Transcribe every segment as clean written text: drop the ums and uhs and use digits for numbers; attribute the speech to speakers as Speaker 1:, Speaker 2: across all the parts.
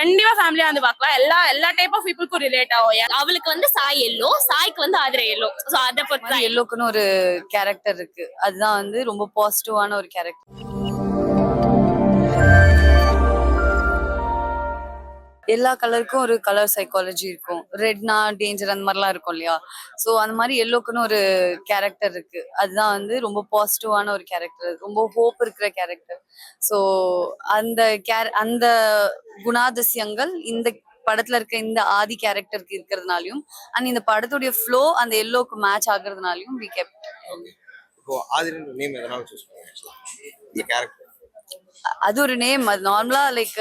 Speaker 1: கண்டிப்பா ஃபேமிலியா வந்து பார்க்கலாம். எல்லா டைப் ஆஃப் பீப்புளுக்கும் ரிலேட் ஆகும்.
Speaker 2: அவளுக்கு வந்து சாய் எல்லோ, சாய்க்கு வந்து ஆதிரை எல்லோ. சோ அத பொறுத்து தான்
Speaker 3: எல்லோக்குன்னு ஒரு கேரக்டர் இருக்கு. அதுதான் வந்து ரொம்ப பாசிட்டிவான ஒரு கேரக்டர். எல்லா கலருக்கும் ஒரு கலர் சைக்காலஜி இருக்கும். ரெட்னா டேஞ்சர் அந்த மாதிரிலாம் இருக்கும் இல்லையா? ஸோ அந்த மாதிரி எல்லோக்குன்னு ஒரு கேரக்டர் இருக்கு. அதுதான் வந்து ரொம்ப பாசிட்டிவான ஒரு கேரக்டர், ரொம்ப ஹோப் இருக்கிற கேரக்டர். ஸோ அந்த குணாதிசயங்கள் இந்த படத்துல இருக்க இந்த ஆதி கேரக்டருக்கு இருக்கிறதுனாலையும் அண்ட் இந்த படத்துடைய ஃப்ளோ அந்த எல்லோக்கு மேட்ச் ஆகுறதுனாலையும் வி கெப்ட்.
Speaker 4: இப்போ ஆதிரன் நேம் எதனால சூஸ் பண்ணீங்க இந்த கேரக்டர்?
Speaker 3: அது ஒரு நேம். அது நார்மலா லைக்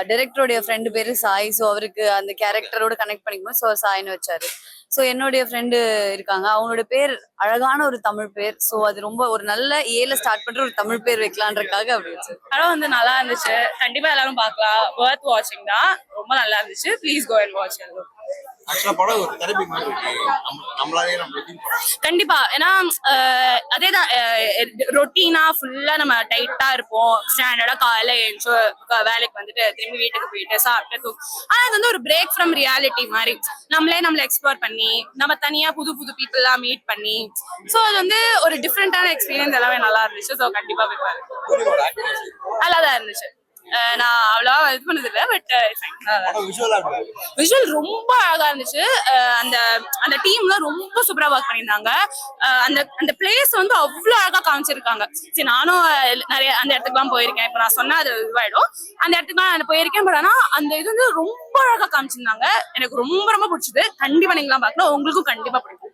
Speaker 3: டைரக்டருடைய ஃப்ரெண்டு பேரு சாய். ஸோ அவருக்கு அந்த கேரக்டரோட கனெக்ட் பண்ணிக்கணும். ஸோ சாய்னு வச்சாரு. ஸோ என்னுடைய ஃப்ரெண்டு இருக்காங்க, அவங்களோட பேர் அழகான ஒரு தமிழ் பேர். ஸோ அது ரொம்ப ஒரு நல்ல ஏல ஸ்டார்ட் பண்ற ஒரு தமிழ் பேர் வைக்கலான்றக்காக அப்படி வச்சு.
Speaker 1: படம் வந்து நல்லா இருந்துச்சு. கண்டிப்பா எல்லாரும் பார்க்கலாம். வொர்த் வாட்சிங் தான். ரொம்ப நல்லா இருந்துச்சு. Please go and watch.
Speaker 4: ஆக்சுவலா படம் ஒரு தெரபி மாதிரி இருக்கு. நம்மளாலே நம்ம
Speaker 1: கண்டிப்பா. ஏன்னா அதேதான் ரொட்டீனா ஃபுல்லா நம்ம டைட்டா இருப்போம். ஸ்டாண்டர்டா காலையில எழுந்து வேலைக்கு வந்துட்டு திரும்பி வீட்டுக்கு போயிட்டு சாப்பிட்டு ஆனா இது வந்து ஒரு பிரேக் ஃப்ரம் ரியாலிட்டி மாதிரி. நம்மளை எக்ஸ்ப்ளோர் பண்ணி நம்ம தனியா புது புது பீப்புள் எல்லாம் மீட் பண்ணி ஸோ அது வந்து ஒரு டிஃப்ரெண்டான எக்ஸ்பீரியன்ஸ். எல்லாமே நல்லா இருந்துச்சு. ஸோ கண்டிப்பா போய் பாருங்க. நல்லாதான் இருந்துச்சு. நான் அவ்வளவா இது பண்ணது இல்லை. பட் விஷுவல் ரொம்ப அழகா இருந்துச்சு. அந்த அந்த டீம்ல ரொம்ப சூப்பரா ஒர்க் பண்ணியிருந்தாங்க. அந்த பிளேஸ் வந்து அவ்வளவு அழகா காமிச்சிருக்காங்க. சரி, நானும் நிறைய அந்த இடத்துக்குலாம் போயிருக்கேன். இப்ப நான் சொன்னா அது இதுவாயிடும். அந்த இடத்துக்குலாம் நான் போயிருக்கேன். பட் ஆனா அந்த இது வந்து ரொம்ப அழகா காமிச்சிருந்தாங்க. எனக்கு ரொம்ப ரொம்ப பிடிச்சது. கண்டிப்பா நீங்களாம் பார்க்கலாம். உங்களுக்கும் கண்டிப்பா பிடிக்கும்.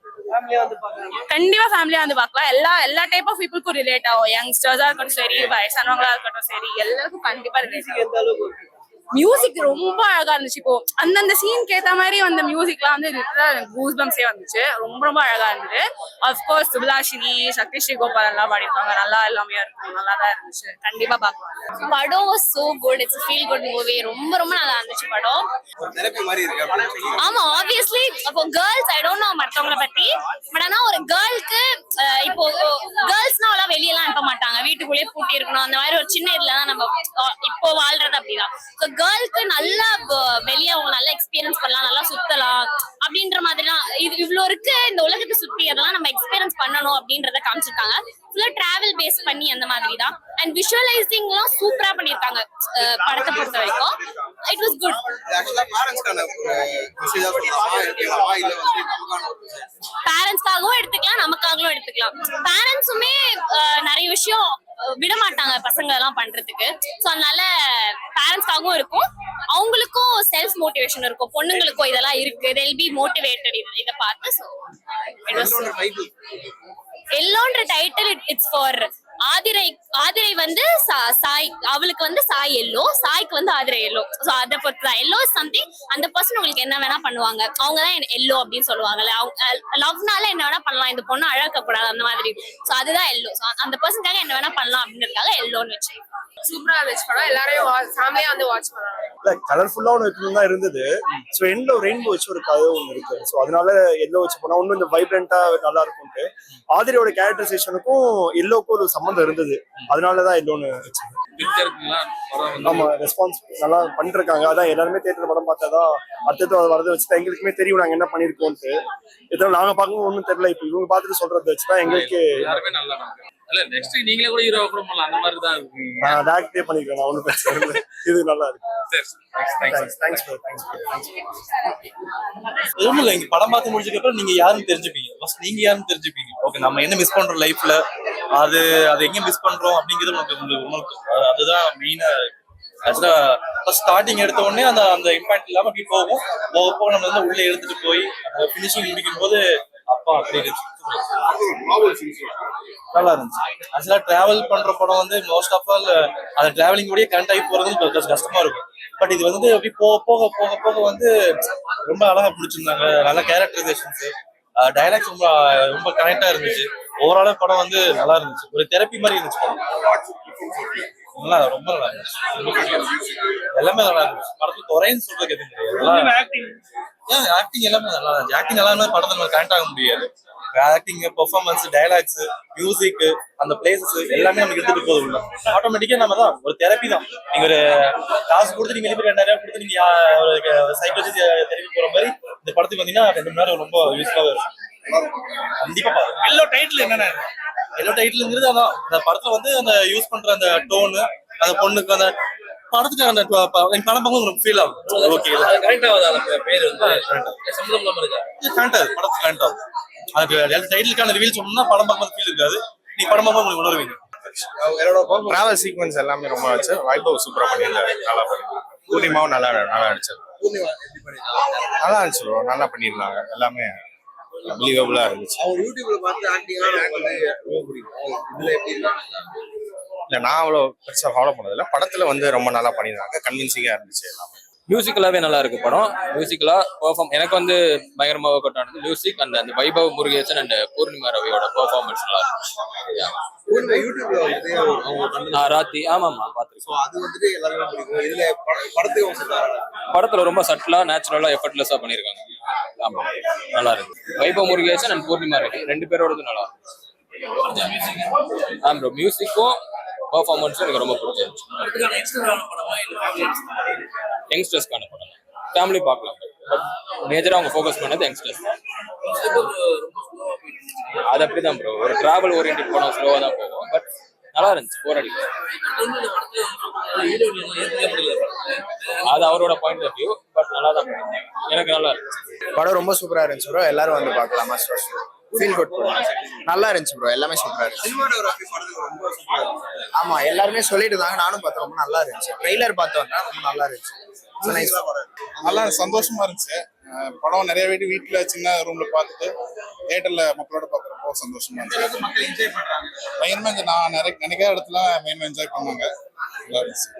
Speaker 1: கண்டிப்பா ஃபேமிலியா வந்து பார்க்கலாம். எல்லா டைப் ஆஃப் பீப்புளுக்கும் ரிலேட் ஆகும். யங்ஸ்டர்ஸா இருக்கட்டும் சரி, வயசானவங்களா இருக்கட்டும் சரி, எல்லாருக்கும் கண்டிப்பா மியூசிக் ரொம்ப அழகா இருந்துச்சு. இப்போ அந்தந்த சீனுக்கு ஏத்த மாதிரி அந்த மியூசிக்லாம் வந்து கூஸ் பம்ஸே வந்துச்சு. ரொம்ப ரொம்ப அழகா இருந்தது. அஃப்கோர்ஸ் சுபலாஷினி, சக்தி ஸ்ரீகோபால் எல்லாம் பாடிருக்காங்க. நல்லா எல்லாமே இருக்கும். நல்லா தான் இருந்துச்சு. கண்டிப்பா பார்க்கலாம்.
Speaker 2: படம் was so good. It's feel good movie. ரொம்ப ரொம்ப நல்லா இருந்துச்சு படம்.
Speaker 4: ஒரு தெரபி மாதிரி இருக்கு.
Speaker 2: ஆமா, ஆப்வியஸ்லி அப்போ கேர்ள்ஸ் ஐ டோன்ட் நோ மத்தவங்கள பத்தி. பட் ஆனா ஒரு கேர்ளுக்கு இப்போ கேர்ள்ஸ்னா அவ்வளவு வெளியெல்லாம் அனுப்ப மாட்டாங்க. வீட்டுக்குள்ளேயே பூட்டி இருக்கணும். அந்த மாதிரி ஒரு சின்ன இதுல தான் நம்ம இப்போ வாழ்றது. அப்படிதான் கேர்ளுக்கு நல்லா வெளியே அவங்க நல்லா எக்ஸ்பீரியன்ஸ் பண்ணலாம், நல்லா சுத்தலாம் அப்படின்ற மாதிரிலாம் இது இவ்வளவு இருக்கு. இந்த உலகத்தை சுத்தி அதெல்லாம் நம்ம எக்ஸ்பீரியன்ஸ் பண்ணணும் அப்படின்றத காமிச்சிருக்காங்க. ஃபுல்லா டிராவல் பேஸ் பண்ணி அந்த மாதிரி தான். அண்ட் விஷுவலைசிங் எல்லாம் சூப்பரா பண்ணிருக்காங்க படத்தை பொறுத்த வரைக்கும். It was good. பேரண்ட்ஸ்க்காகவும் எடுத்துக்கலாம், நமக்காகவும் எடுத்துக்கலாம். பேரண்ட்ஸுமே நிறைய விஷயம் விட மாட்டாங்க பசங்க எல்லாம் பண்றதுக்கு. சோ அதனால பேரண்ட்ஸ்க்காகவும் இருக்கும், அவங்களுக்கும் செல்ஃப் மோட்டிவேஷன் இருக்கும். பொண்ணுங்களுக்கும் இதெல்லாம் இருக்கு. they'll be motivated இத பார்த்து. சோ எல்லோன்ற டைட்டில் இட்ஸ் ஃபார் ஆதிரை வந்து சாய். அவளுக்கு வந்து சாய் எல்லோ, சாய்க்கு வந்து ஆதிரை எல்லோ. சோ அத பொறுத்து தான். எல்லோ இஸ் சம்திங் அந்த பர்சன் உங்களுக்கு என்ன வேணா பண்ணுவாங்க. அவங்கதான் எல்லோ அப்படின்னு சொல்லுவாங்கல்ல. லவ்னால என்ன வேணா பண்ணலாம். இந்த பொண்ணு அழக கூடாது அந்த மாதிரி. சோ அதுதான் எல்லோ. அந்த பர்சனுக்காக என்ன வேணா பண்ணலாம் அப்படின்றதுக்காக எல்லோன்னு வச்சு.
Speaker 1: சூப்பரா இருந்துச்சு படம். எல்லாரையும் ஃபேமிலியா வந்து வாட்ச் பண்ணலாம்.
Speaker 5: கலர்ஃபுல்லா ஒன்று தான் இருந்தது. ஸோ எண்ட்ல ரெயின்போ வச்சு ஒரு கதை ஒன்று இருக்கு. ஸோ அதனால எல்லோ வச்சு போனா இன்னும் இந்த வைப்ரண்டா நல்லா இருக்கும்ட்டு ஆதிரியோட கேரக்டரைசேஷனுக்கும் எல்லோக்கும் ஒரு சம்மந்தம் இருந்தது. அதனாலதான் எல்லோன்னு வச்சது. ஆமா, ரெஸ்பான்ஸ் நல்லா பண்ணிருக்காங்க. அதான் எல்லாருமே தியேட்டர் படம் பார்த்தாதான் அடுத்தது வரதை வச்சுதான் எங்களுக்குமே தெரியும் நாங்க என்ன பண்ணிருக்கோம்ட்டு. இதெல்லாம் நாங்க பார்க்கவும் ஒன்றும் தெரியல. இப்போ இவங்க பார்த்துட்டு சொல்றதை வச்சுதான் எங்களுக்கு
Speaker 6: நீங்களே கூட ஹீரோ கூட பண்ணலாம். அந்த மாதிரி தான் இருக்கு.
Speaker 5: நான் டாக்டே பண்ணிக்கிறேன். நான் ஒன்றும் பிரச்சனை இல்லை. இது நல்லா இருக்கு.
Speaker 7: ஒன்றும் இல்லை. இங்க படம் பார்த்து முடிச்சதுக்கப்புறம் நீங்க யாருன்னு தெரிஞ்சுப்பீங்க. ஃபர்ஸ்ட் நீங்க யாருன்னு தெரிஞ்சுப்பீங்க. ஓகே, நம்ம என்ன மிஸ் பண்றோம் லைஃப்ல, அது எங்க மிஸ் பண்றோம் அப்படிங்கிறது உங்களுக்கு அதுதான் மெயினா. ஆக்சுவலா ஃபர்ஸ்ட் ஸ்டார்டிங் எடுத்த உடனே அந்த இம்பாக்ட் இல்லாம அப்படி போகும். போக நம்ம வந்து உள்ள எடுத்துட்டு போய் பினிஷிங் முடிக்கும் போது அப்பா அப்படி இருந்துச்சு. நல்லா இருந்துச்சு. ஆக்சுவலா டிராவல் பண்ற படம் வந்து மோஸ்ட் ஆஃப் ஆல் அந்த டிராவலிங் கூடயே கனெக்ட் ஆகி போறது கஷ்டமா இருக்கும். பட் இது வந்து அப்படி போக போக போக வந்து ரொம்ப அழகா பிடிச்சிருந்தாங்க. நல்ல கேரக்டரைசேஷன்ஸ், டைலாக்ஸ் ரொம்ப ரொம்ப கனெக்டா இருந்துச்சு. ஓவரால படம் வந்து நல்லா இருந்துச்சு. ஒரு தெரப்பி மாதிரி இருந்துச்சு படம். நல்லா ரொம்ப நல்லா இருந்துச்சு. எல்லாமே நல்லா இருந்துச்சு. படத்துல குறைன்னு சொல்றதுக்கு எதுவும் கிடையாது. ஆக்டிங் எல்லாமே நல்லா இருந்துச்சு. ஆக்டிங் எல்லாமே படத்துல நம்ம கனெக்ட் ஆக முடியாது. ஆக்டிங், பெர்ஃபார்மன்ஸ், டயலாக்ஸ், மியூசிக், அந்த பிளேசஸ் எல்லாமே நமக்கு எடுத்துட்டு போகுது உள்ள. ஆட்டோமேட்டிக்கா நம்ம தான் ஒரு தெரப்பி தான். நீங்க ஒரு காசு கொடுத்து நீங்க வெளியே 2000 கொடுத்து நீங்க ஒரு சைக்காலஜி தெரப்பி போற மாதிரி இந்த படத்துக்கு வந்தீங்கன்னா 2 மணி நேரம் ரொம்ப யூஸ்ஃபுல்லா இருக்கும். கண்டிப்பா பாருங்க.
Speaker 6: எல்லோ டைட்டில் என்னென்ன
Speaker 7: எல்லா டைட்டிலுங்கிறது அதான் அந்த படத்துல வந்து அந்த யூஸ் பண்ற அந்த டோனு, அந்த பொண்ணுக்கு அந்த படத்துக்கு அந்த படம் பார்க்கும்போது உங்களுக்கு ஃபீல் ஆகும். ஓகே
Speaker 6: கரெக்ட் ஆகுது அந்த பேர் வந்து சம்மந்தம் இல்லாம இருக்கா
Speaker 7: கரெக்ட் ஆகுது, படத்துக்கு கரெக்ட் ஆகும். அதுக்கு டைட்டிலுக்கான ரிவீல் சொன்னோம்னா படம் பார்க்கும்போது ஃபீல் இருக்காது, நீ படம் பார்க்கும்போது உங்களுக்கு உணர்வீங்க.
Speaker 4: என்னோட டிராவல் சீக்வன்ஸ் எல்லாமே ரொம்ப வச்சு வைபவ் சூப்பரா பண்ணியிருந்தாரு. நல்லா பண்ணிருந்தாங்க. பூர்ணிமாவும் நல்லா நடிச்சது. நல்லா இருந்துச்சு ப்ரோ, நல்லா பண்ணியிருந்தாங்க. எல்லாமே பிலீவபிளா இருந்துச்சு.
Speaker 8: அவங்க யூடியூப்ல பார்த்து ஆக்டிங்கா வந்து ரொம்ப பிடிக்கும். இதுல எப்படி
Speaker 4: இல்ல நான் அவ்வளோ பெருசா ஃபாலோ பண்ணதில்ல. படத்துல வந்து ரொம்ப நல்லா பண்ணியிருந்தாங்க. கன்வின்சிங்கா இருந்துச்சு எல்லாமே.
Speaker 9: மியூசிக்கலாவே நல்லா இருக்கு படம். மியூசிக்கலா பெர்ஃபார்ம் எனக்கு வந்து பயங்கரமா ஒர்க் அவுட் ஆனது மியூசிக். அந்த வைபவ் முருகேசன் அண்ட் பூர்ணிமா ரவியோட பெர்ஃபார்மன்ஸ் நல்லா இருந்துச்சு.
Speaker 8: யூடியூப்ல வந்து அவங்க பண்ணது
Speaker 9: ராத்தி ஆமாமா பாத்துருக்கோம்.
Speaker 8: அது வந்துட்டு எல்லாருமே பிடிக்கும். இதுல படத்துக்கு அவங்க சொல்றாங்க.
Speaker 9: படத்துல ரொம்ப சட்டிலா நேச்சுரலா எஃபர்ட்லெஸ்ஸா பண்ணிருக்காங்க. ஆமா நல்லா இருக்கு. வைபவ் முருகேசன் அண்ட் பூர்ணிமா ரவி 2 பேரோடது நல்லா இருந்துச்சு. ப்ரோ மியூசிக்கும் பெர்ஃபார்மன்ஸும் எனக்கு ரொம்ப பிடிச்சிருந்துச்சு. யங்ஸ்டர்ஸ்க்கான படம் ஃபேமிலி பார்க்கலாம். பட் மேஜரா அவங்க ஃபோக்கஸ் பண்ணது யங்ஸ்டர்ஸ் தான். அது அப்படிதான் ப்ரோ, ஒரு டிராவல் ஓரியன்ட் படம் ஸ்லோவா தான் போகும். பட் நல்லா இருந்துச்சு, போர் அடிக்கல. அது அவரோட பாயிண்ட் ஆஃப் வியூ. பட் நல்லா தான் பண்ணிருந்தாங்க, எனக்கு நல்லா இருந்துச்சு.
Speaker 10: படம் ரொம்ப சூப்பரா இருந்துச்சு ப்ரோ. எல்லாரும் வந்து பார்க்கலாம். Feel good bro. நல்லா இருந்துச்சு ப்ரோ. எல்லாமே சூப்பரா இருந்துச்சு.
Speaker 8: சினிமாட்டோகிராஃபி படத்துக்கு ரொம்ப சூப்பரா இருந்துச்சு.
Speaker 10: ஆமா எல்லாருமே சொல்லிட்டு இருந்தாங்க, நானும் பார்த்தேன். ரொம்ப நல்லா இருந்துச்சு. ட்ரெய்லர் பார்த்தோம்னா ரொம்ப நல்லா இருந்துச்சு.
Speaker 11: நல்லா சந்தோஷமா இருந்துச்சு. படம் நிறைய வீட்டுல சின்ன ரூம்ல பார்த்துட்டு தியேட்டர்ல மக்களோட பார்க்குறப்போ சந்தோஷமா இருந்துச்சு.
Speaker 8: மக்கள் என்ஜாய் பண்றாங்க.
Speaker 11: பயங்கரமா நான் நினைக்கிற இடத்துல பயங்கரமா என்ஜாய் பண்ணாங்க. நல்லா இருந்துச்சு.